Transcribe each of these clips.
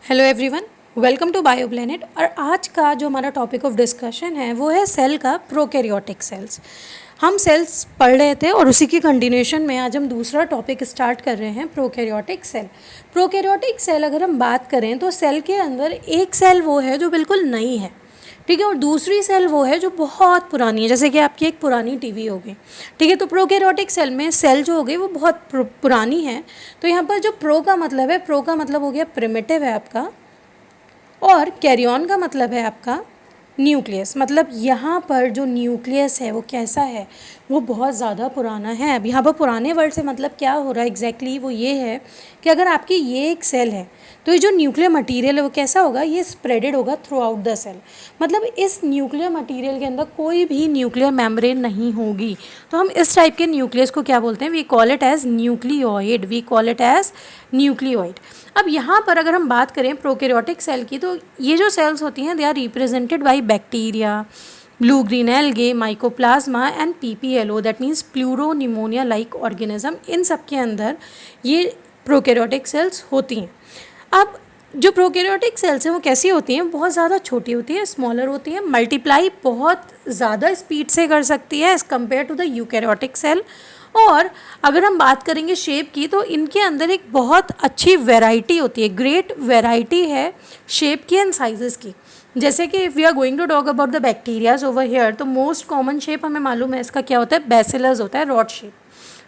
Hello everyone, welcome to bio planet. और आज का जो हमारा टॉपिक ऑफ डिस्कशन है वो है सेल का प्रोकैरियोटिक सेल्स। हम सेल्स पढ़ रहे थे और उसी की कंटिन्यूशन में आज हम दूसरा टॉपिक स्टार्ट कर रहे हैं, प्रोकैरियोटिक सेल। प्रोकैरियोटिक सेल अगर हम बात करें तो सेल के अंदर एक सेल वो है जो बिल्कुल नई है, ठीक है, और दूसरी सेल वो है जो बहुत पुरानी है, जैसे कि आपकी एक पुरानी टीवी होगी, ठीक है। तो प्रोकैरियोटिक सेल में सेल जो हो गई वो बहुत पुरानी है। तो यहाँ पर जो प्रो का मतलब है, प्रो का मतलब हो गया प्रिमिटिव है आपका, और कैरियन का मतलब है आपका न्यूक्लियस। मतलब यहाँ पर जो न्यूक्लियस है वो कैसा है, वो बहुत ज़्यादा पुराना है। अब यहाँ पर पुराने वर्ड से मतलब क्या हो रहा है एग्जैक्टली वो ये है कि अगर आपकी ये एक सेल है तो ये जो न्यूक्लियर मटेरियल है वो कैसा होगा, ये स्प्रेडेड होगा थ्रू आउट द सेल। मतलब इस न्यूक्लियर मटेरियल के अंदर कोई भी न्यूक्लियर मेम्ब्रेन नहीं होगी। तो हम इस टाइप के न्यूक्लियस को क्या बोलते हैं, we call it as nucleoid, we call it as nucleoid. अब यहाँ पर अगर हम बात करें प्रोकैरियोटिक सेल की, तो ये जो सेल्स होती हैं they are represented by bacteria, blue green algae, mycoplasma and PPLO, that means pleuropneumonia like organism. इन सब के अंदर ये प्रोकैरियोटिक सेल्स होती हैं। अब जो प्रोकैरियोटिक सेल्स हैं वो कैसी होती हैं, बहुत ज़्यादा छोटी होती हैं, स्मॉलर होती हैं, मल्टीप्लाई बहुत ज़्यादा स्पीड से कर सकती है as compare to the eukaryotic cell. और अगर हम बात करेंगे शेप की, तो इनके अंदर एक बहुत अच्छी वैरायटी होती है, ग्रेट वैरायटी है शेप की एंड साइजेस की। जैसे कि if we are going to talk about the bacterias over here, तो मोस्ट कॉमन शेप हमें मालूम है इसका क्या होता है, बैसिलस होता है, rod shape.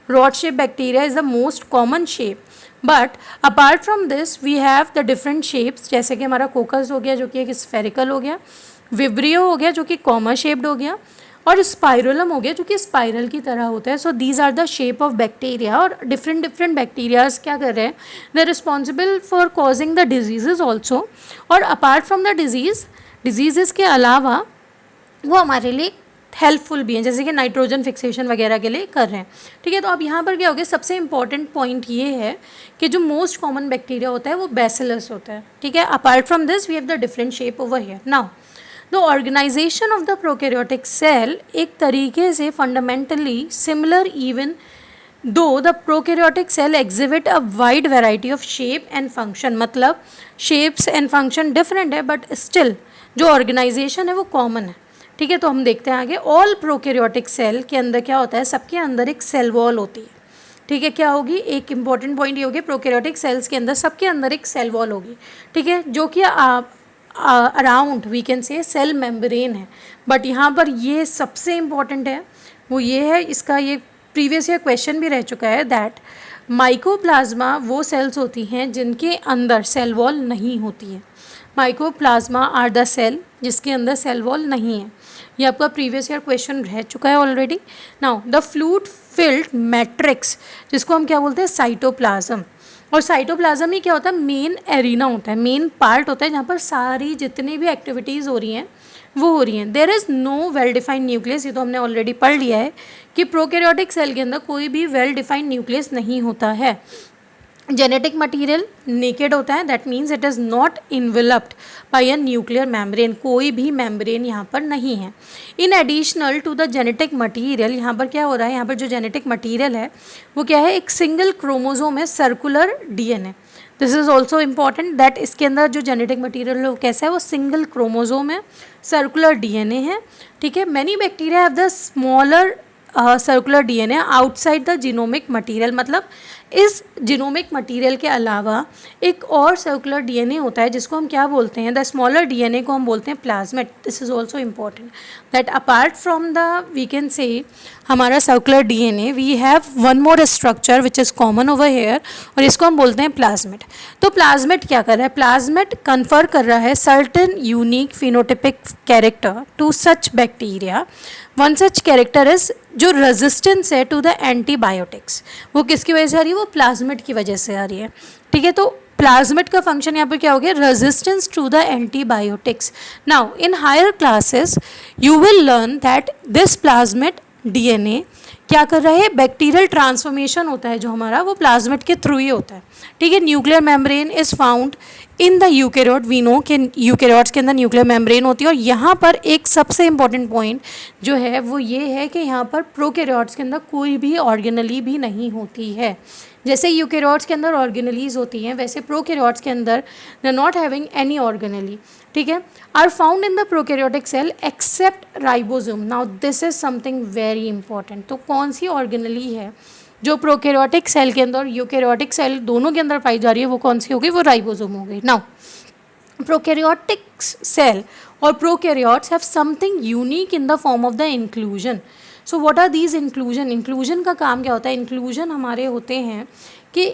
Rod shape bacteria is the most common shape. But apart from this we have the different shapes, जैसे कि हमारा कोकस हो गया जो कि एक स्फेरिकल हो गया, विब्रियो हो गया जो कि कॉमा शेप्ड हो गया, और स्पाइरोलम हो गया जो कि स्पाइरल की तरह होता है। So these are the shape of bacteria. और डिफरेंट डिफरेंट बैक्टीरियाज क्या कर रहे हैं, they are responsible for causing the diseases also. और अपार्ट फ्रॉम द डिजीज़ के अलावा वो हमारे लिए हेल्पफुल भी हैं, जैसे कि नाइट्रोजन फिक्सेशन वगैरह के लिए कर रहे हैं, ठीक है। तो अब यहाँ पर क्या हो गया, सबसे इंपॉर्टेंट पॉइंट ये है कि जो मोस्ट कॉमन बैक्टीरिया होता है वो बैसिलस होता है, ठीक है। Apart from this we have the different shape over here. Now the organization of the prokaryotic cell एक तरीके से fundamentally similar even though the prokaryotic cell exhibit a wide variety of shape and function. मतलब shapes and function different है but still जो organization है वो common है, ठीक है। तो हम देखते हैं आगे, ऑल प्रोकैरियोटिक सेल के अंदर क्या होता है, सबके अंदर एक सेल वॉल होती है, ठीक है। क्या होगी, एक इंपॉर्टेंट पॉइंट ये होगी, प्रोकैरियोटिक सेल्स के अंदर सबके अंदर एक सेल वॉल होगी, ठीक है, जो कि around we can say cell membrane है। बट यहाँ पर ये सबसे इम्पॉर्टेंट है, वो ये है, इसका ये प्रीवियस ईयर क्वेश्चन भी रह चुका है, दैट माइकोप्लाज्मा वो सेल्स होती हैं जिनके अंदर सेल वॉल नहीं होती है। माइकोप्लाज्मा आर द सेल जिसके अंदर सेल वॉल नहीं है। ये आपका प्रीवियस ईयर क्वेश्चन रह चुका है already. Now the fluid filled matrix, जिसको हम क्या बोलते हैं, साइटोप्लाज्म। और साइटोप्लाज्म ही क्या होता है, मेन एरिना होता है, मेन पार्ट होता है जहाँ पर सारी जितनी भी एक्टिविटीज़ हो रही हैं वो हो रही हैं। There is no well defined nucleus, ये तो हमने ऑलरेडी पढ़ लिया है कि प्रोकैरियोटिक सेल के अंदर कोई भी वेल डिफाइंड न्यूक्लियस नहीं होता है। जेनेटिक मटीरियल नेकेड होता है, that means it is not enveloped by a nuclear membrane, कोई भी मेम्ब्रेन यहाँ पर नहीं है। In additional to the genetic material, यहाँ पर क्या हो रहा है, यहाँ पर जो जेनेटिक मटीरियल है वो क्या है, एक सिंगल क्रोमोसोम है, circular DNA. This is also important that इसके अंदर जो जेनेटिक मटीरियल है वो कैसा है, वो सिंगल क्रोमोसोम है, सर्कुलर डीएनए है, ठीक है। Many bacteria have the smaller circular DNA outside the genomic material. मतलब इस जीनोमिक मटीरियल के अलावा एक और सर्कुलर डीएनए होता है जिसको हम क्या बोलते हैं, द स्मॉलर डीएनए को हम बोलते हैं plasmid. This is also important that apart from the we can say हमारा circular DNA we have one more structure which is common over here, और इसको हम बोलते हैं प्लाज्मिड। तो प्लाज्मिड क्या कर रहा है, प्लाज्मिड कन्फर कर रहा है certain unique phenotypic character to such bacteria. One such character is जो रेजिस्टेंस है टू द एंटीबायोटिक्स, वो किसकी वजह से आ रही है, वो प्लाज्मिड की वजह से आ रही है, ठीक है। तो प्लाज्मिड का फंक्शन यहाँ पे क्या हो गया, resistance to the antibiotics. Now in higher classes you will learn that this plasmid DNA क्या कर रहा है, बैक्टीरियल ट्रांसफॉर्मेशन होता है जो हमारा, वो प्लाज्मिड के थ्रू ही होता है, ठीक है। Nuclear membrane is found in the eukaryote, we know कि यूकैरियोट्स के अंदर न्यूक्लियर मेम्ब्रेन होती है। और यहाँ पर एक सबसे इंपॉर्टेंट पॉइंट जो है वो ये है कि यहाँ पर प्रोकैरियोट्स के अंदर कोई भी ऑर्गेनली भी नहीं होती है, जैसे यूकेरियोट्स के अंदर ऑर्गेनेलीज होती हैं, वैसे प्रोकैरियोट्स के अंदर they not having any organelle, ठीक है, are found in the prokaryotic cell except ribosome. Now this is something very important. तो कौन सी ऑर्गेनेली है जो प्रोकैरियोटिक सेल के अंदर, यूकेरियोटिक सेल दोनों के अंदर पाई जा रही है, वो कौन सी होगी? वो राइबोसोम हो गई। नाउ प्रोकैरियोटिक सेल और prokaryotes have something unique in the form of the inclusion. So what are these inclusion? Inclusion का काम क्या होता है? इंक्लूजन हमारे होते हैं कि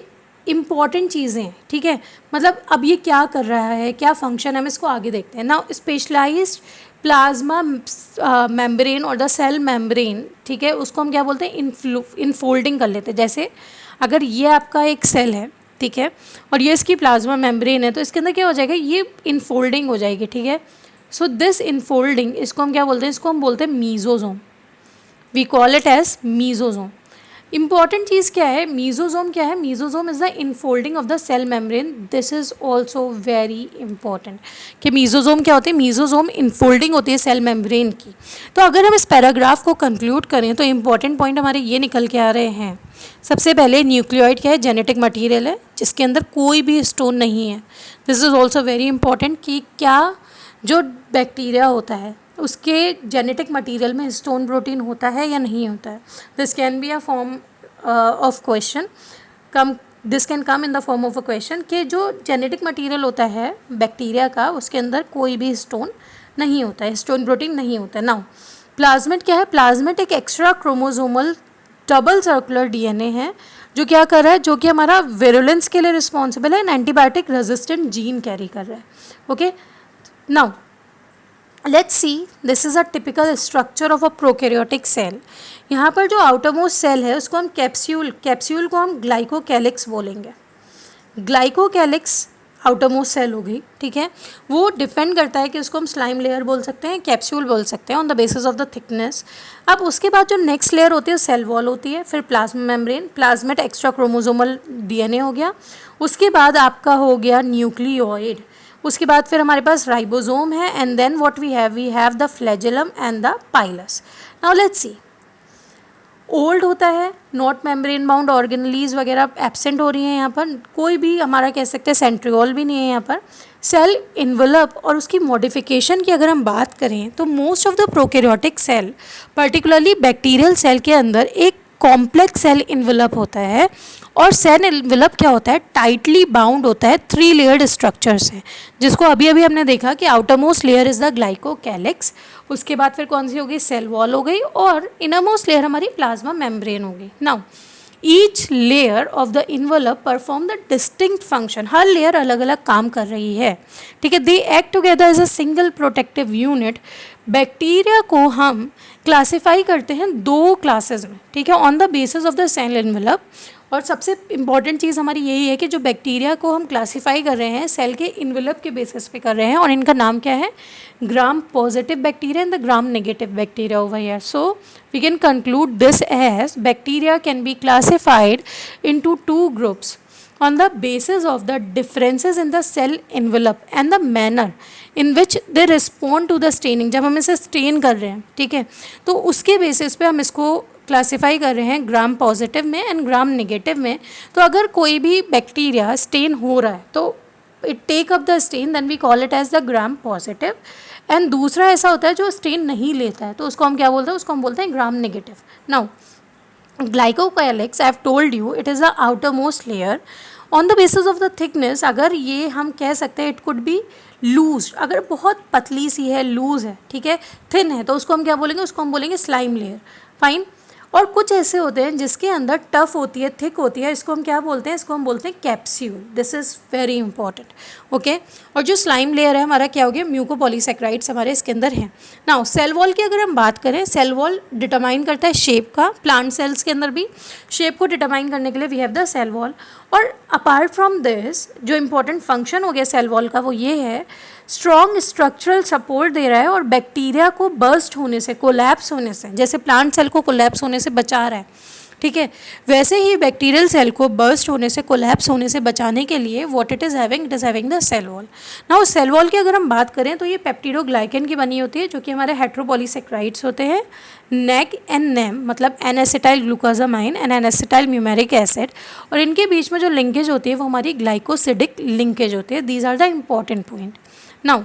इम्पॉर्टेंट चीज़ें, ठीक है, मतलब अब ये क्या कर रहा है, क्या फंक्शन है, हम इसको आगे देखते हैं। नाउ स्पेशलाइज्ड प्लाज्मा मेम्ब्रेन और द सेल मेम्ब्रेन, ठीक है, उसको हम क्या बोलते हैं? इनफोल्डिंग कर लेते हैं। जैसे अगर ये आपका एक सेल है, ठीक है, और ये इसकी प्लाज्मा मेम्ब्रेन है, तो इसके अंदर क्या हो जाएगा? ये इनफोल्डिंग हो जाएगी, ठीक है। सो दिस इनफोल्डिंग, इसको हम क्या बोलते हैं? इसको हम बोलते हैं mesosome. We call it as mesosome. Important चीज़ क्या है? मीजोजोम क्या है? Mesosome is the infolding of the cell membrane. This is also very important कि मीजोजोम क्या होते हैं? मीजोजोम इनफोल्डिंग होती है सेल मेम्ब्रेन की। तो अगर हम इस पैराग्राफ को कंक्लूड करें तो इंपॉर्टेंट पॉइंट हमारे ये निकल के आ रहे हैं। सबसे पहले न्यूक्लियोइड क्या है? जेनेटिक मटीरियल है जिसके अंदर कोई भी स्टोन नहीं है। This is also very important कि क्या जो बैक्टीरिया होता है उसके जेनेटिक मटेरियल में हिस्टोन प्रोटीन होता है या नहीं होता है। This can be a form of question, this can come in the form of a question कि जो जेनेटिक मटेरियल होता है बैक्टीरिया का उसके अंदर कोई भी हिस्टोन नहीं होता है, हिस्टोन प्रोटीन नहीं होता है। नाउ प्लाज्मिड क्या है? प्लाज्मिड एक extra chromosomal double circular DNA है जो क्या कर रहा है? जो कि हमारा विरुलेंस के लिए रिस्पॉन्सिबल है, एंटीबायोटिक रेजिस्टेंट जीन कैरी कर रहा है। Okay, now let's see, this is a typical structure of a prokaryotic cell. यहाँ पर जो आउटरमोस्ट सेल है उसको हम कैप्सूल को हम ग्लाइकोकैलिक्स बोलेंगे। ग्लाइकोकैलिक्स आउटरमोस्ट सेल हो गई, ठीक है। वो डिपेंड करता है कि उसको हम स्लाइम लेयर बोल सकते हैं, कैप्सूल बोल सकते हैं, on the basis of the thickness. अब उसके बाद जो नेक्स्ट लेयर होती है सेल वॉल होती है, फिर plasma membrane, plasmid extra chromosomal DNA हो गया, उसके बाद आपका हो गया न्यूक्लियोइड, उसके बाद फिर हमारे पास राइबोसोम है, and then what we have the flagellum and the pilus. Now let's see, old होता है, नॉट मेम्ब्रेन बाउंड ऑर्गेनलीज वगैरह एब्सेंट हो रही हैं यहाँ पर, कोई भी हमारा कह सकते हैं सेंट्रियोल भी नहीं है यहाँ पर। सेल इन्वेलप और उसकी मॉडिफिकेशन की अगर हम बात करें तो most of the prokaryotic cell, particularly bacterial cell के अंदर एक कॉम्प्लेक्स सेल इन्वेलप होता है, और सेल इन्वेलप क्या होता है? टाइटली बाउंड होता है, 3 लेयर्ड स्ट्रक्चर से, जिसको अभी अभी हमने देखा कि outermost layer is the glycocalyx, उसके बाद फिर कौन सी हो गई? सेल वॉल हो गई, और इनरमोस्ट लेयर हमारी प्लाज्मा मेम्ब्रेन हो गई। Now each layer of the envelope perform the distinct function. हर लेयर अलग अलग काम कर रही है, ठीक है। They act together as a single protective unit. Bacteria को हम क्लासीफाई करते हैं 2 क्लासेस में, ठीक है, on the basis of the cell envelope. और सबसे इंपॉर्टेंट चीज़ हमारी यही है कि जो बैक्टीरिया को हम क्लासीफाई कर रहे हैं सेल के इन्वेलप के बेसिस पे कर रहे हैं, और इनका नाम क्या है? Gram positive bacteria and the gram negative bacteria over here. So we can conclude this as bacteria can be classified into 2 groups on the basis of the differences in the cell envelope and the manner in which they respond to the staining। जब हम इसे stand कर रहे हैं, ठीक है, तो उसके बेसिस पे हम इसको क्लासीफाई कर रहे हैं ग्राम पॉजिटिव में एंड ग्राम नेगेटिव में। तो अगर कोई भी बैक्टीरिया स्टेन हो रहा है तो it take up the stain, then we call it as the gram positive. And दूसरा ऐसा होता है जो स्टेन नहीं लेता है, तो उसको हम क्या बोलते हैं? उसको हम बोलते हैं gram negative. Now glycocalyx, I have told you, it is the outermost layer on the basis of the thickness. अगर ये हम कह सकते हैं इट कुड बी लूज, अगर बहुत पतली सी है, लूज है, ठीक है, थिन है, तो उसको हम क्या बोलेंगे? उसको हम बोलेंगे स्लाइम लेयर, फाइन। और कुछ ऐसे होते हैं जिसके अंदर टफ होती है, थिक होती है, इसको हम क्या बोलते हैं? इसको हम बोलते हैं capsule. This is very important, okay. और जो स्लाइम लेयर है हमारा क्या हो गया? म्यूकोपॉलीसैकेराइड्स हमारे इसके अंदर हैं। नाउ सेल वॉल की अगर हम बात करें, सेल वॉल डिटरमाइन करता है शेप का। प्लांट सेल्स के अंदर भी शेप को डिटरमाइन करने के लिए we have the cell wall. और अपार्ट फ्रॉम दिस जो इंपॉर्टेंट फंक्शन हो गया सेल वॉल का वो ये है, स्ट्रॉन्ग स्ट्रक्चरल सपोर्ट दे रहा है और बैक्टीरिया को बर्स्ट होने से, कोलैप्स होने से, जैसे प्लांट सेल को कोलैप्स होने से बचा रहा है। ठीक है। वैसे ही बैक्टीरियल सेल को बर्स्ट होने से, कोलैप्स होने से बचाने के लिए what it is having the cell wall. Now cell wall की अगर हम बात करें तो ये पेप्टिडोग्लाइकन की बनी होती है, जो कि हमारे हेट्रोपॉलीसेक्राइड्स होते हैं। नेक एंड नेम मतलब N acetyl glucosamine and N acetyl muramic acid, और इनके बीच में जो लिंकेज होती है वो हमारी ग्लाइकोसिडिक लिंकेज होती है। These are the important point. Now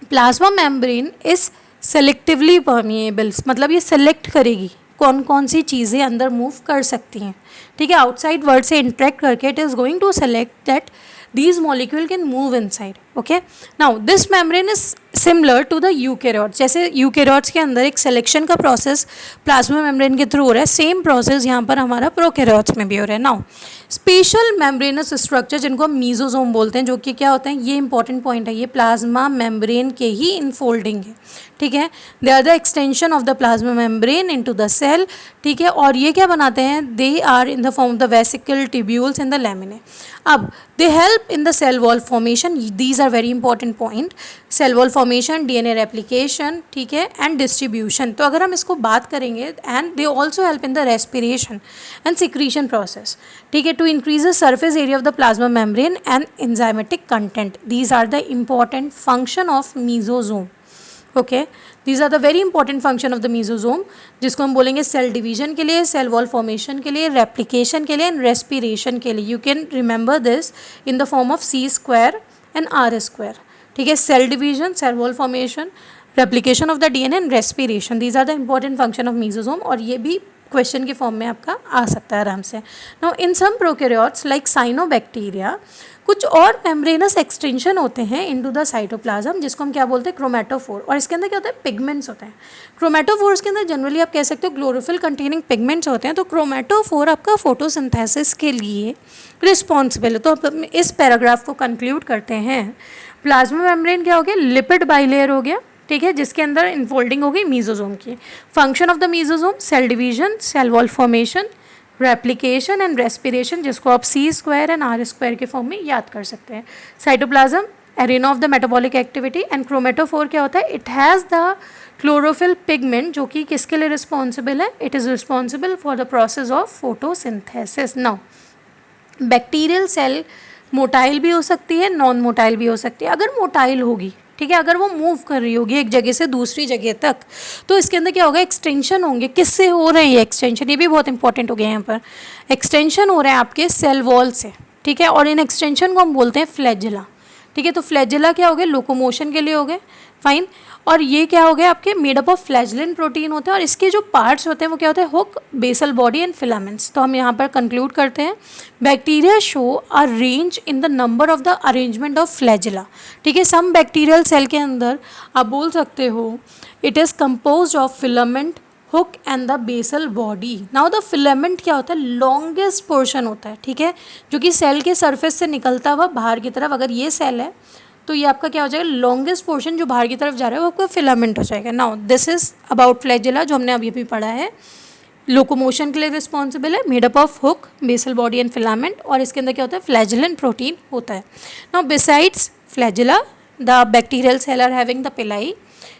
plasma membrane is selectively permeables, मतलब ये सेलेक्ट करेगी कौन कौन सी चीज़ें अंदर मूव कर सकती हैं, ठीक है। आउटसाइड वर्ल्ड से इंटरेक्ट करके it is going to select that these molecule can move inside. Okay, now this membrane is similar to the eukaryotes. जैसे यूकेरियोट्स के अंदर एक सिलेक्शन का प्रोसेस प्लाज्मा मेम्ब्रेन के थ्रू हो रहा है, सेम प्रोसेस यहाँ पर हमारा प्रोकैरियोट्स में भी हो रहा है। नाउ स्पेशल मेम्ब्रेनस स्ट्रक्चर जिनको हम मीजोजोम बोलते हैं, जो कि क्या होते हैं, ये इंपॉर्टेंट पॉइंट है, ये प्लाज्मा मेम्ब्रेन के ही इनफोल्डिंग है, ठीक है। They are the extension of the plasma membrane into the cell, ठीक है। और ये क्या बनाते हैं, they are in the form of the vesicle, tubules and the laminae. अब they help in the cell wall formation, these are very important point, cell wall formation, DNA replication, ठीक है, एंड डिस्ट्रीब्यूशन। तो अगर हम इसको बात करेंगे, and they also help in the respiration and secretion process, ठीक है, to increase the surface area of the plasma membrane and enzymatic content. These are the important function of mesosome. Okay, these are the very important function of the mesosome, जिसको हम बोलेंगे cell division के लिए, cell wall formation के लिए, replication के लिए and respiration के लिए. You can remember this in the form of C² and R², ठीक है. Cell division, cell wall formation, replication of the DNA and respiration, these are the important function of mesosome. और ये भी question के form में आपका आ सकता है आराम से. Now in some prokaryotes like cyanobacteria, कुछ और मेम्ब्रेनस एक्सटेंशन होते हैं इनटू द साइटोप्लाज्म, जिसको हम क्या बोलते हैं, क्रोमेटोफोर. और इसके अंदर क्या होता है, पिगमेंट्स होते हैं. क्रोमेटोफोर्स के अंदर जनरली आप कह सकते हो क्लोरोफिल कंटेनिंग पिगमेंट्स होते हैं. तो क्रोमेटोफोर आपका फोटोसिंथेसिस के लिए रिस्पॉन्सिबल है. तो अब इस पैराग्राफ को कंक्लूड करते हैं. प्लाज्मा मेम्ब्रेन क्या हो गया, लिपिड बाइलेयर हो गया, ठीक है, जिसके अंदर इनफोल्डिंग हो गई मीजोजोम की. Function of the mesosome, cell division, cell wall formation, replication and respiration, जिसको आप C² एंड R² के फॉर्म में याद कर सकते हैं. Cytoplasm, arena of the metabolic activity, and chromatophore क्या होता है, it has the chlorophyll pigment, जो कि किसके लिए रिस्पॉन्सिबल है, it is responsible for the process of photosynthesis. Now bacterial cell motile भी हो सकती है, नॉन मोटाइल भी हो सकती है. अगर मोटाइल होगी, ठीक है, अगर वो मूव कर रही होगी एक जगह से दूसरी जगह तक, तो इसके अंदर क्या होगा, एक्सटेंशन होंगे. किससे हो रहे हैं ये एक्सटेंशन, ये भी बहुत इंपॉर्टेंट हो गया यहाँ पर. एक्सटेंशन हो रहे हैं आपके सेल वॉल से, ठीक है, और इन एक्सटेंशन को हम बोलते हैं फ्लैजिला, ठीक है. तो फ्लैजिला क्या हो गए, लोकोमोशन के लिए हो गए, फाइन. और ये क्या हो गया, आपके मेडअप ऑफ फ्लैजलिन प्रोटीन होते हैं, और इसके जो पार्ट्स होते हैं वो क्या होते हैं, hook, basal body and filaments. तो हम यहाँ पर कंक्लूड करते हैं, bacteria show a range in the number of the arrangement of flagella, ठीक है. सम बैक्टीरियल सेल के अंदर आप बोल सकते हो it is compose of filament, hook and the basal body. Now the filament क्या होता है, लॉन्गेस्ट पोर्शन होता है, ठीक है, जो कि सेल के सरफेस से निकलता हुआ बाहर की तरफ, अगर ये सेल है तो ये आपका क्या हो जाएगा, लॉन्गेस्ट पोर्शन जो बाहर की तरफ जा रहा है वो आपका फिलामेंट हो जाएगा. Now this is about flagella, जो हमने अभी भी पढ़ा है. लोकोमोशन के लिए रिस्पॉन्सिबल है, made up of hook, basal body and filament, और इसके अंदर क्या होता है, फ्लैजिलन प्रोटीन होता है. Now besides flagella the bacterial cell are having the pili,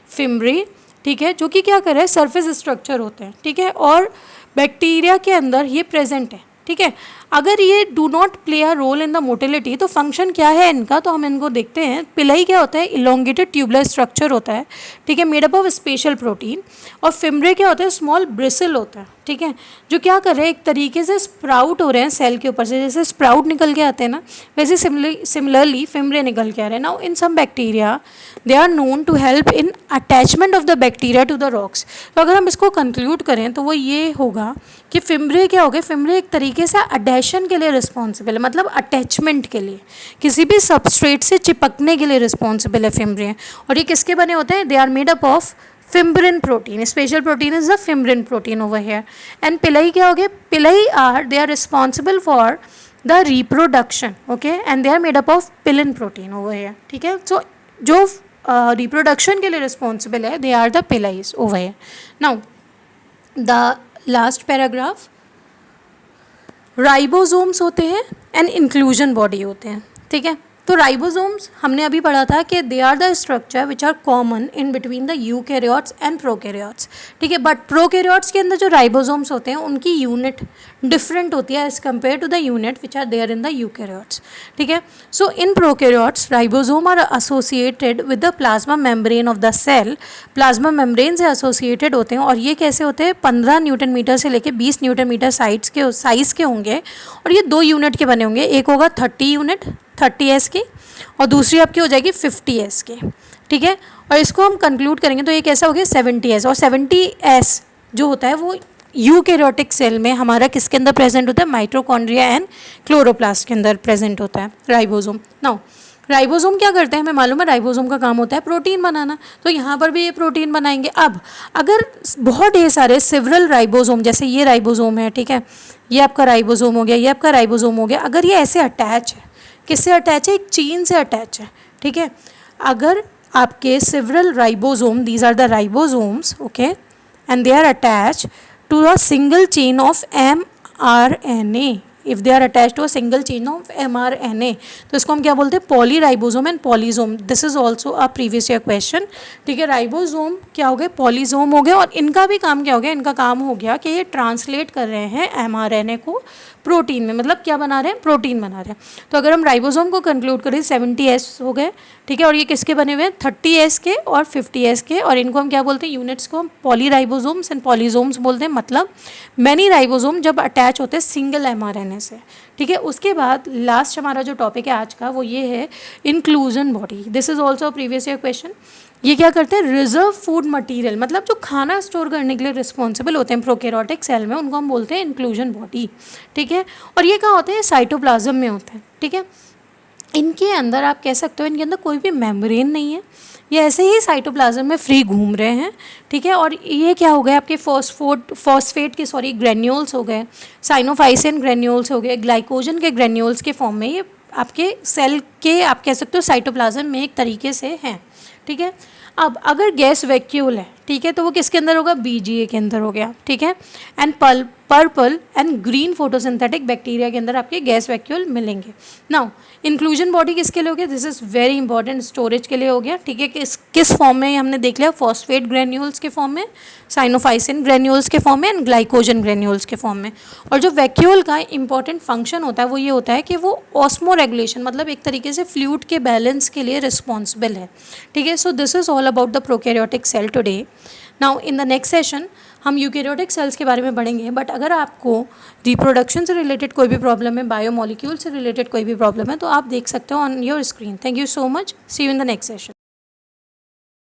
fimbriae, ठीक है, जो कि क्या कर रहे हैं, सरफेस स्ट्रक्चर होते हैं, ठीक है, और बैक्टीरिया के अंदर ये प्रेजेंट है, ठीक है. अगर ये do not play a role in the motility, तो फंक्शन क्या है इनका, तो हम इनको देखते हैं. पिलाई क्या होता है, इलोंगेटेड ट्यूबुलर स्ट्रक्चर होता है, ठीक है, मेडअप ऑफ स्पेशल प्रोटीन. और फिम्ब्रे क्या होता है, स्मॉल ब्रिसल होता है, ठीक है, जो क्या कर रहे हैं, एक तरीके से स्प्राउट हो रहे हैं सेल के ऊपर से, जैसे स्प्राउट निकल के आते हैं ना, वैसे सिमिलरली फिम्ब्रे निकल के आ रहे हैं. Now in some bacteria they are known to help in attachment of the bacteria to the rocks. तो अगर हम इसको कंक्लूड करें तो वो ये होगा कि फिम्ब्रे क्या हो गए, फिम्ब्रे एक तरीके से अडैशन के लिए रिस्पॉन्सिबल है, मतलब अटैचमेंट के लिए, किसी भी सबस्ट्रेट से चिपकने के लिए रिस्पॉन्सिबल है फिम्ब्रे. और ये किसके बने होते हैं, they are made up of fimbrin protein, special protein is the fimbrin protein over here. And pili क्या हो गए, pili they are responsible for the reproduction, okay, and they are made up of pilin protein over here, ठीक है. So जो reproduction के लिए responsible है, they are the pilis over here. Now the last paragraph, ribosomes होते हैं and inclusion body होते हैं, ठीक है. तो राइबोसोम्स हमने अभी पढ़ा था कि they are the structure which are common in between the eukaryotes and prokaryotes, ठीक है। बट प्रोकैरियोट्स के अंदर जो राइबोसोम्स होते हैं उनकी यूनिट डिफरेंट होती है as compare to the unit which are there in the eukaryotes, ठीक है। So in prokaryotes ribosome are associated with the plasma membrane of the cell, plasma membrane से एसोसिएटेड होते हैं। और ये कैसे होते हैं, 15 न्यूटन मीटर से लेके 20 न्यूटन मीटर साइज़ के होंगे, और ये 2 यूनिट के बने होंगे। एक होगा 30 यूनिट 30S की, और दूसरी आपकी हो जाएगी 50S की, ठीक है। और इसको हम कंक्लूड करेंगे तो ये कैसा हो गया 70S। और 70S जो होता है वो यूकैरियोटिक सेल में हमारा किसके अंदर प्रेजेंट होता है, माइटोकॉन्ड्रिया एंड क्लोरोप्लास्ट के अंदर प्रेजेंट होता है राइबोसोम। नाउ राइबोसोम क्या करते हैं, हमें मालूम है राइबोसोम का काम होता है प्रोटीन बनाना, तो यहाँ पर भी ये प्रोटीन बनाएंगे। अब अगर बहुत ढेर सारे सिवरल राइबोसोम, जैसे ये राइबोसोम है, ठीक है, ये आपका राइबोसोम हो गया, ये आपका राइबोसोम हो गया, अगर ये ऐसे अटैच है, किससे अटैच है, एक चेन से अटैच है, ठीक है। अगर आपके several ribosome, these are the ribosomes, okay, and they are attach to a single chain of mRNA, if they are attach to a single chain of mRNA, तो इसको हम क्या बोलते हैं, polyribosome and polysome. This is also a previous year question, ठीक है। Ribosome क्या हो गए, पॉलीसोम हो गए, और इनका भी काम क्या हो गया, इनका काम हो गया कि ये ट्रांसलेट कर रहे हैं mRNA को प्रोटीन में, मतलब क्या बना रहे हैं, प्रोटीन बना रहे हैं। तो अगर हम राइबोसोम को कंक्लूड करें 70S हो गए, ठीक है, और ये किसके बने हुए हैं, 30S के और 50S के, और इनको हम क्या बोलते हैं, यूनिट्स को हम पॉलीराइबोसोम्स एंड पॉलीसोम्स बोलते हैं। मतलब मैनी राइबोसोम जब अटैच होते हैं सिंगल mRNA से, ठीक है। उसके बाद लास्ट हमारा जो टॉपिक है आज का वो ये है inclusion body. This is also previous year question. ये क्या करते हैं, रिजर्व फूड मटेरियल, मतलब जो खाना स्टोर करने के लिए रिस्पॉन्सिबल होते हैं प्रोकैरियोटिक सेल में, उनको हम बोलते हैं इंक्लूजन बॉडी, ठीक है। और ये कहाँ होते हैं, साइटोप्लाज्म में होते हैं, ठीक है। इनके अंदर आप कह सकते हो इनके अंदर कोई भी मेम्ब्रेन नहीं है, ये ऐसे ही साइटोप्लाज्म में फ्री घूम रहे हैं, ठीक है। और ये क्या हो गए, आपके फॉस्फेट के ग्रेन्यूल्स हो गए, साइनोफाइसिन ग्रेन्यूल्स हो गए, ग्लाइकोजन के ग्रेन्यूल्स के फॉर्म में ये आपके सेल के, आप कह सकते हो साइटोप्लाज्म में एक तरीके से हैं, ठीक है। अब अगर गैस वैक्यूल है, ठीक है, तो वो किसके अंदर होगा, BGA के अंदर हो गया, ठीक है। And purple and green photosynthetic bacteria के अंदर आपके गैस वैक्यूल मिलेंगे। नाउ इंक्लूजन बॉडी किसके लिए हो गया, this is very important, storage के लिए हो गया, ठीक है। किस फॉर्म में हमने देख लिया, फॉस्फेट ग्रेन्यूल्स के फॉर्म में, साइनोफाइसिन ग्रेन्यूल्स के फॉर्म में एंड ग्लाइकोजन ग्रेन्यूल्स के फॉर्म में। और जो वैक्यूल का इंपॉर्टेंट फंक्शन होता है वो ये होता है कि वो ऑस्मो रेगुलेशन, मतलब एक तरीके से फ्लूइड के बैलेंस के लिए रिस्पॉन्सिबल है, ठीक है। So this is all about the prokaryotic cell today. Now in the next session हम यूकैरियोटिक सेल्स के बारे में पढ़ेंगे, बट अगर आपको रिप्रोडक्शन से रिलेटेड कोई भी प्रॉब्लम है, बायोमोलिक्यूल से रिलेटेड कोई भी प्रॉब्लम है, तो आप देख सकते हो on your screen. Thank you so much, see you in the next session.